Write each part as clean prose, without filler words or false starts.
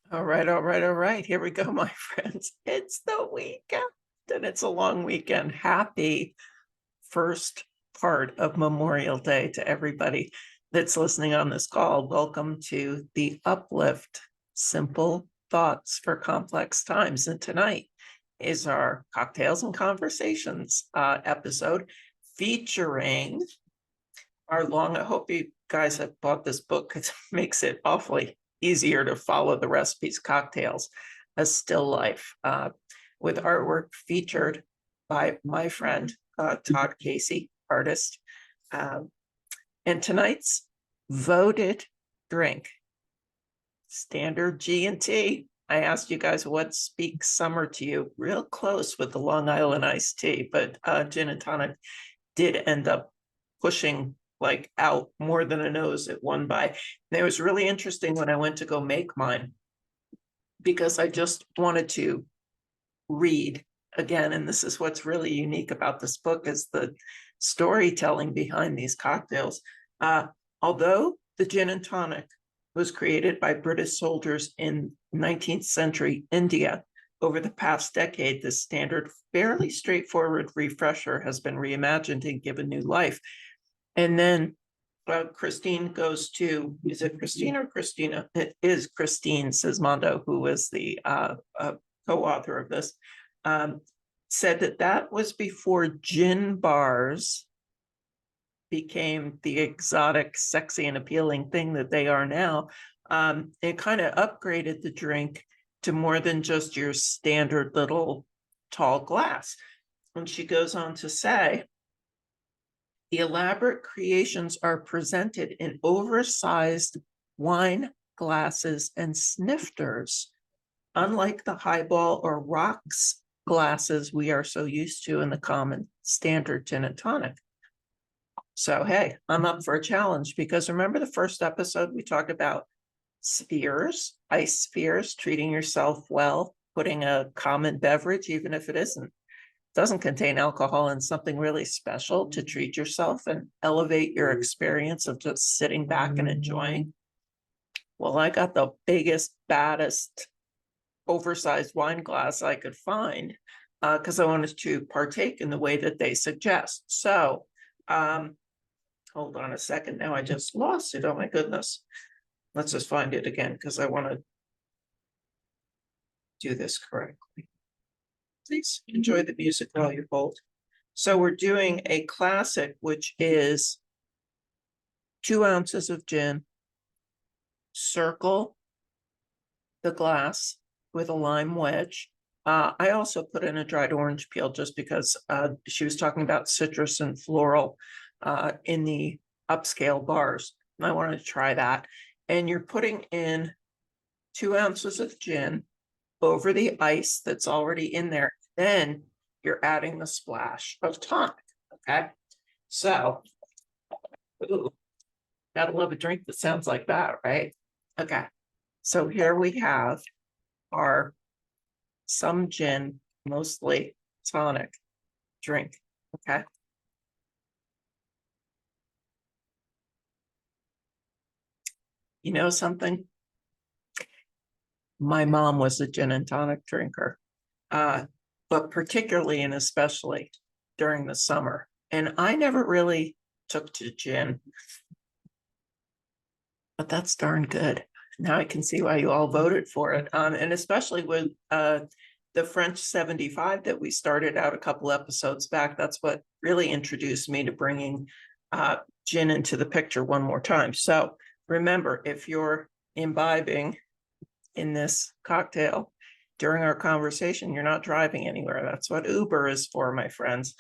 All right, all right, all right. Here we go, my friends. It's the weekend and it's a long weekend. Happy first part of Memorial Day to everybody that's listening on this call. Welcome to the Uplift Simple Thoughts for Complex Times. And tonight is our Cocktails and Conversations episode featuring I hope you guys have bought this book. It makes it awfully easier to follow the recipes. Cocktails, a still life, with artwork featured by my friend Todd Casey, artist. Um, and tonight's voted drink, standard G&T. I asked you guys what speaks summer to you, real close with the Long Island iced tea, but gin and tonic did end up pushing like out more than a nose. It won by. And it was really interesting when I went to go make mine because I just wanted to read again. And this is what's really unique about this book is the storytelling behind these cocktails. Although the gin and tonic was created by British soldiers in 19th century India, over the past decade, the standard, fairly straightforward refresher has been reimagined and given new life. And then Christine goes to, is it Christine or Christina? It is Christine Sismondo, who was the co-author of this, said that was before gin bars became the exotic, sexy, and appealing thing that they are now. It kind of upgraded the drink to more than just your standard little tall glass. And she goes on to say, the elaborate creations are presented in oversized wine glasses and snifters, unlike the highball or rocks glasses we are so used to in the common standard gin and tonic. So, hey, I'm up for a challenge because remember the first episode we talked about spheres, ice spheres, treating yourself well, putting a common beverage, even if it doesn't contain alcohol, and something really special to treat yourself and elevate your experience of just sitting back and enjoying. Well, I got the biggest, baddest, oversized wine glass I could find because I wanted to partake in the way that they suggest. So, hold on a second. Now I just lost it. Oh my goodness. Let's just find it again because I want to do this correctly. Please enjoy the music while you hold. So we're doing a classic, which is 2 ounces of gin, circle the glass with a lime wedge. I also put in a dried orange peel just because she was talking about citrus and floral in the upscale bars. I wanted to try that. And you're putting in 2 ounces of gin over the ice that's already in there. Then you're adding the splash of tonic. Okay. So, ooh, gotta love a drink that sounds like that, right? Okay. So here we have our some gin, mostly tonic drink. Okay. You know something? My mom was a gin and tonic drinker, but particularly and especially during the summer. And I never really took to gin, but that's darn good. Now I can see why you all voted for it. And especially with the French 75 that we started out a couple episodes back, that's what really introduced me to bringing gin into the picture one more time. So remember, if you're imbibing in this cocktail during our conversation, you're not driving anywhere. That's what Uber is for, my friends.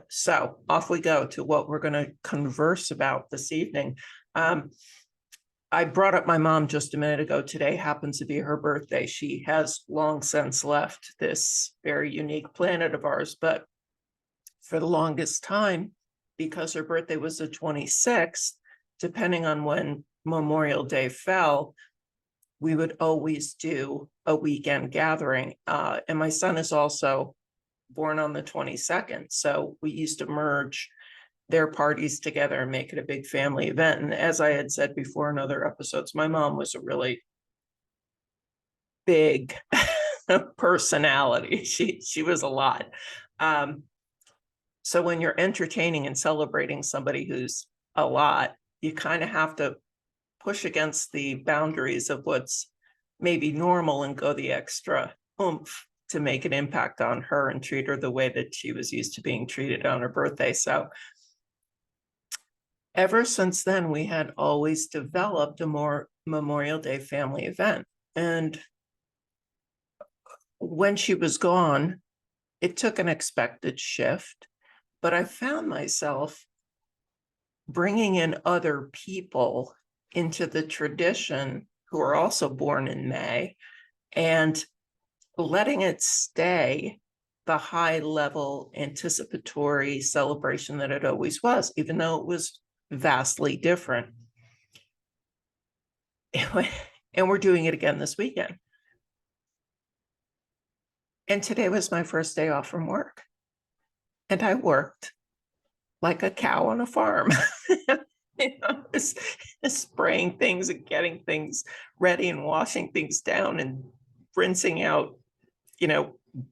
So off we go to what we're going to converse about this evening. I brought up my mom just a minute ago. Today happens to be her birthday. She has long since left this very unique planet of ours, but for the longest time, because her birthday was the 26th, depending on when Memorial Day fell, we would always do a weekend gathering. And my son is also born on the 22nd. So we used to merge their parties together and make it a big family event. And as I had said before in other episodes, my mom was a really big personality. She was a lot. So when you're entertaining and celebrating somebody who's a lot, you kind of have to push against the boundaries of what's maybe normal and go the extra oomph to make an impact on her and treat her the way that she was used to being treated on her birthday. So ever since then, we had always developed a more Memorial Day family event. And when she was gone, it took an expected shift, but I found myself bringing in other people into the tradition who are also born in May and letting it stay the high level anticipatory celebration that it always was, even though it was vastly different. And we're doing it again this weekend. And today was my first day off from work. And I worked like a cow on a farm. Spraying things and getting things ready and washing things down and rinsing out,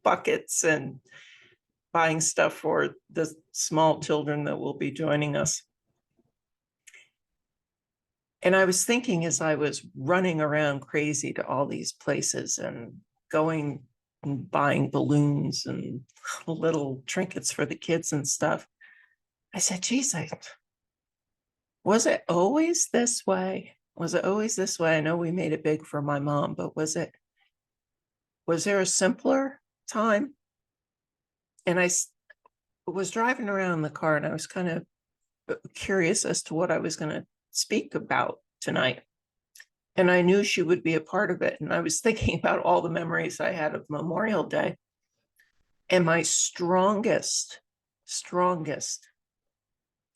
buckets and buying stuff for the small children that will be joining us. And I was thinking as I was running around crazy to all these places and going and buying balloons and little trinkets for the kids and stuff, I said, geez, was it always this way? Was it always this way? I know we made it big for my mom, but was there a simpler time? And I was driving around in the car and I was kind of curious as to what I was going to speak about tonight. And I knew she would be a part of it. And I was thinking about all the memories I had of Memorial Day. And my strongest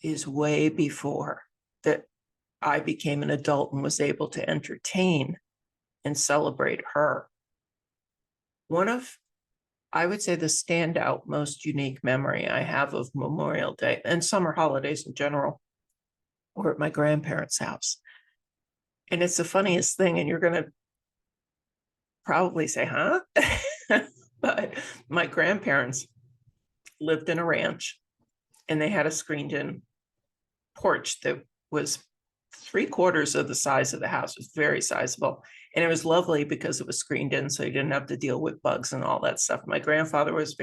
is way before that I became an adult and was able to entertain and celebrate her. One of, I would say, the standout, most unique memory I have of Memorial Day and summer holidays in general were at my grandparents' house. And it's the funniest thing, and you're going to probably say, huh? But my grandparents lived in a ranch and they had a screened in porch that was 3/4 of the size of the house. It was very sizable. And it was lovely because it was screened in, so you didn't have to deal with bugs and all that stuff. My grandfather was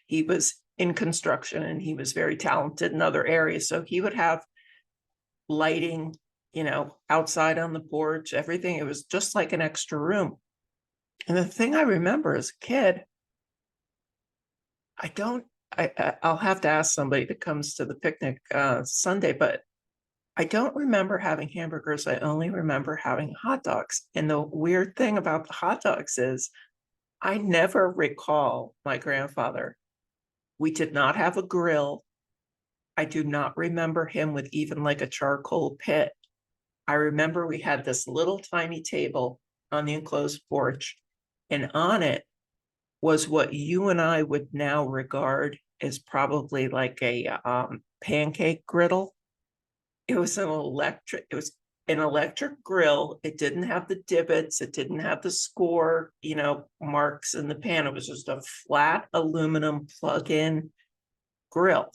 he was in construction and he was very talented in other areas. So he would have lighting, outside on the porch, everything. It was just like an extra room. And the thing I remember as a kid, I'll have to ask somebody that comes to the picnic Sunday, but I don't remember having hamburgers. I only remember having hot dogs. And the weird thing about the hot dogs is I never recall my grandfather. We did not have a grill. I do not remember him with even like a charcoal pit. I remember we had this little tiny table on the enclosed porch, and on it was what you and I would now regard as probably like a pancake griddle. It was an electric grill. It didn't have the divots. It didn't have the score, marks in the pan. It was just a flat aluminum plug-in grill.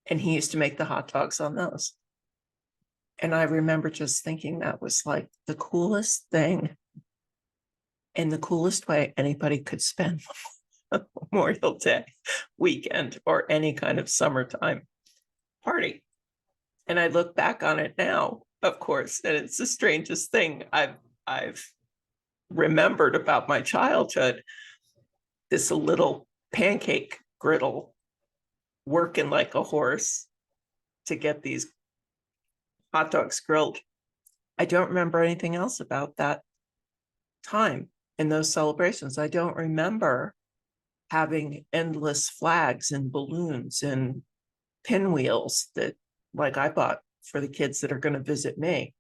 And he used to make the hot dogs on those. And I remember just thinking that was like the coolest thing and the coolest way anybody could spend Memorial Day weekend or any kind of summertime party. And I look back on it now, of course, and it's the strangest thing I've remembered about my childhood. This little pancake griddle working like a horse to get these hot dogs grilled. I don't remember anything else about that time in those celebrations. I don't remember having endless flags and balloons and pinwheels that like I bought for the kids that are going to visit me.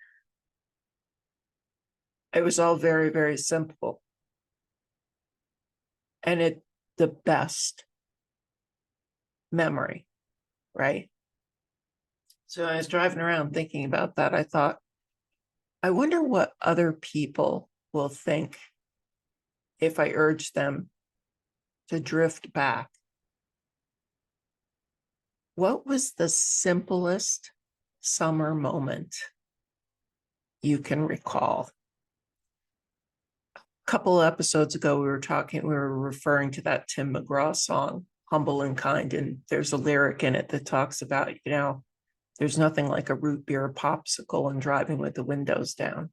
It was all very, very simple. And the best memory, right? So I was driving around thinking about that. I thought I wonder what other people will think if I urge them to drift back. What was the simplest summer moment you can recall? A couple episodes ago, we were referring to that Tim McGraw song, Humble and Kind, and there's a lyric in it that talks about, there's nothing like a root beer popsicle and driving with the windows down.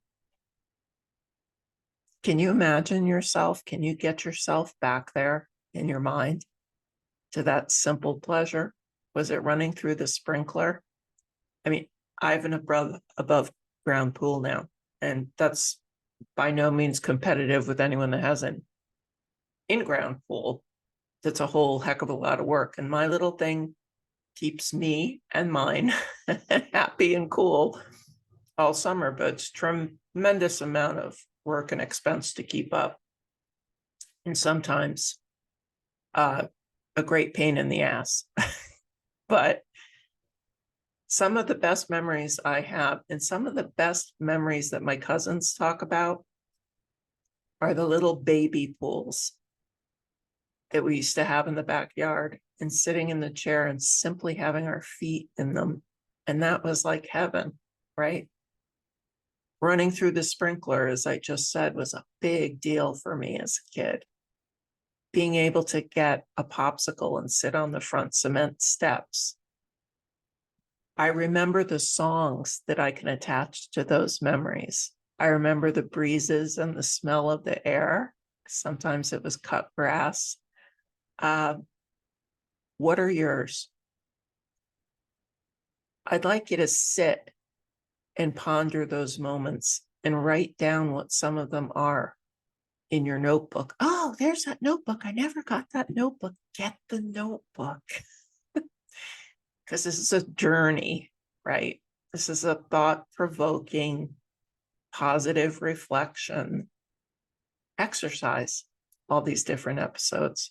Can you imagine yourself? Can you get yourself back there in your mind to that simple pleasure? Was it running through the sprinkler? I mean, I have an above ground pool now, and that's by no means competitive with anyone that has an in-ground pool. That's a whole heck of a lot of work. And my little thing keeps me and mine happy and cool all summer, but it's tremendous amount of work and expense to keep up. And sometimes a great pain in the ass. But some of the best memories I have, and some of the best memories that my cousins talk about, are the little baby pools that we used to have in the backyard, and sitting in the chair and simply having our feet in them. And that was like heaven, right? Running through the sprinkler, as I just said, was a big deal for me as a kid. Being able to get a popsicle and sit on the front cement steps. I remember the songs that I can attach to those memories. I remember the breezes and the smell of the air. Sometimes it was cut grass. What are yours? I'd like you to sit and ponder those moments and write down what some of them are in your notebook. Oh, there's that notebook. I never got that notebook. Get the notebook. Because this is a journey, right? This is a thought-provoking, positive reflection exercise, all these different episodes.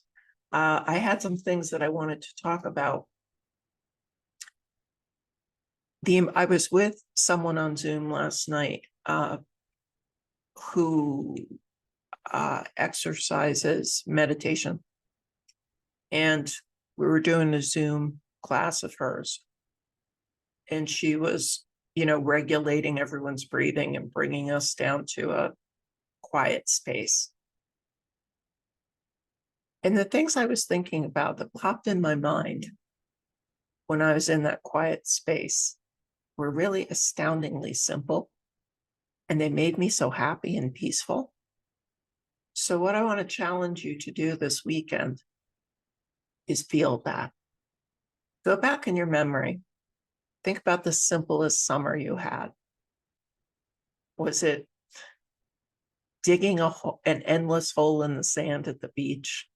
I had some things that I wanted to talk about. I was with someone on Zoom last night who exercises meditation. And we were doing a Zoom class of hers. And she was, regulating everyone's breathing and bringing us down to a quiet space. And the things I was thinking about that popped in my mind when I was in that quiet space were really astoundingly simple. And they made me so happy and peaceful. So what I want to challenge you to do this weekend is feel that. Go back in your memory. Think about the simplest summer you had. Was it digging an endless hole in the sand at the beach?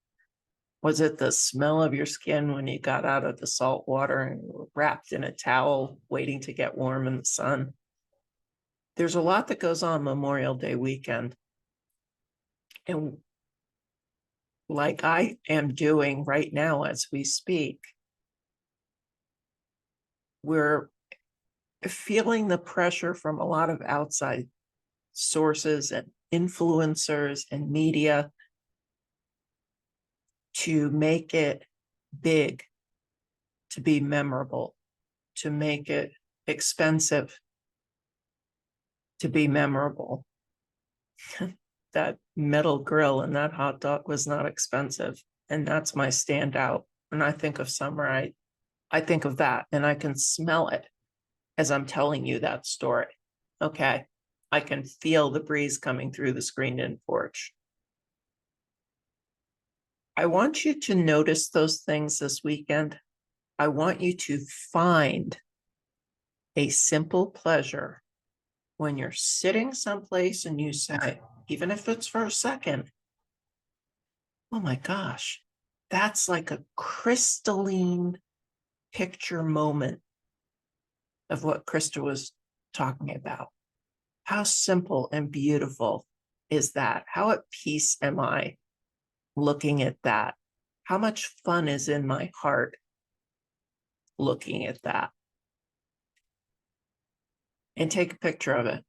Was it the smell of your skin when you got out of the salt water and were wrapped in a towel waiting to get warm in the sun? There's a lot that goes on Memorial Day weekend. And like I am doing right now as we speak, we're feeling the pressure from a lot of outside sources and influencers and media to make it big, to be memorable, to make it expensive, to be memorable. That metal grill and that hot dog was not expensive. And that's my standout. When I think of summer, I think of that, and I can smell it as I'm telling you that story. Okay. I can feel the breeze coming through the screened-in porch. I want you to notice those things this weekend. I want you to find a simple pleasure when you're sitting someplace and you say, even if it's for a second, oh my gosh, that's like a crystalline picture moment of what Krista was talking about. How simple and beautiful is that? How at peace am I looking at that? How much fun is in my heart looking at that? And take a picture of it.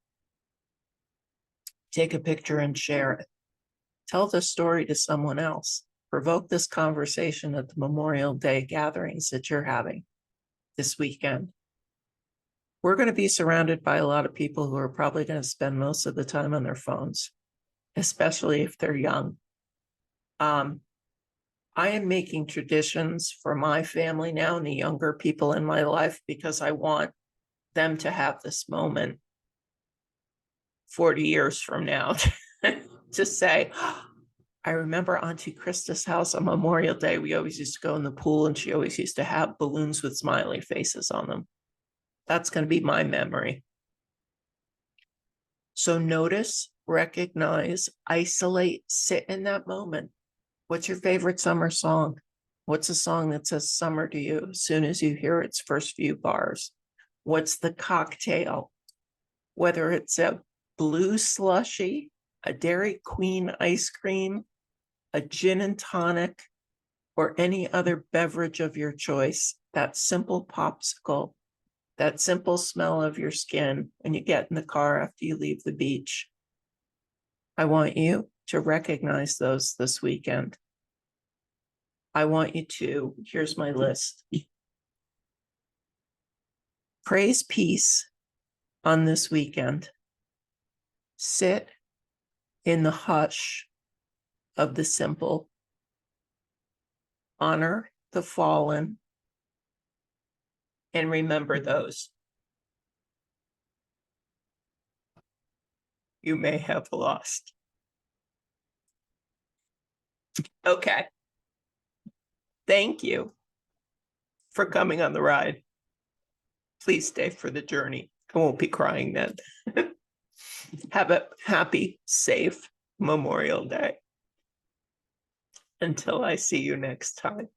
Take a picture and share it. Tell the story to someone else. Provoke this conversation at the Memorial Day gatherings that you're having this weekend. We're going to be surrounded by a lot of people who are probably going to spend most of the time on their phones, especially if they're young. I am making traditions for my family now and the younger people in my life because I want them to have this moment 40 years from now to say, I remember Auntie Krista's house on Memorial Day. We always used to go in the pool and she always used to have balloons with smiley faces on them. That's going to be my memory. So notice, recognize, isolate, sit in that moment. What's your favorite summer song? What's a song that says summer to you as soon as you hear its first few bars? What's the cocktail? Whether it's a blue slushy, a Dairy Queen ice cream, a gin and tonic, or any other beverage of your choice, that simple popsicle, that simple smell of your skin when you get in the car after you leave the beach. I want you to recognize those this weekend. I want you to, here's my list. Praise peace on this weekend. Sit in the hush of the simple. Honor the fallen. And remember those you may have lost. Okay. Thank you for coming on the ride. Please stay for the journey. I won't be crying then. Have a happy, safe Memorial Day. Until I see you next time.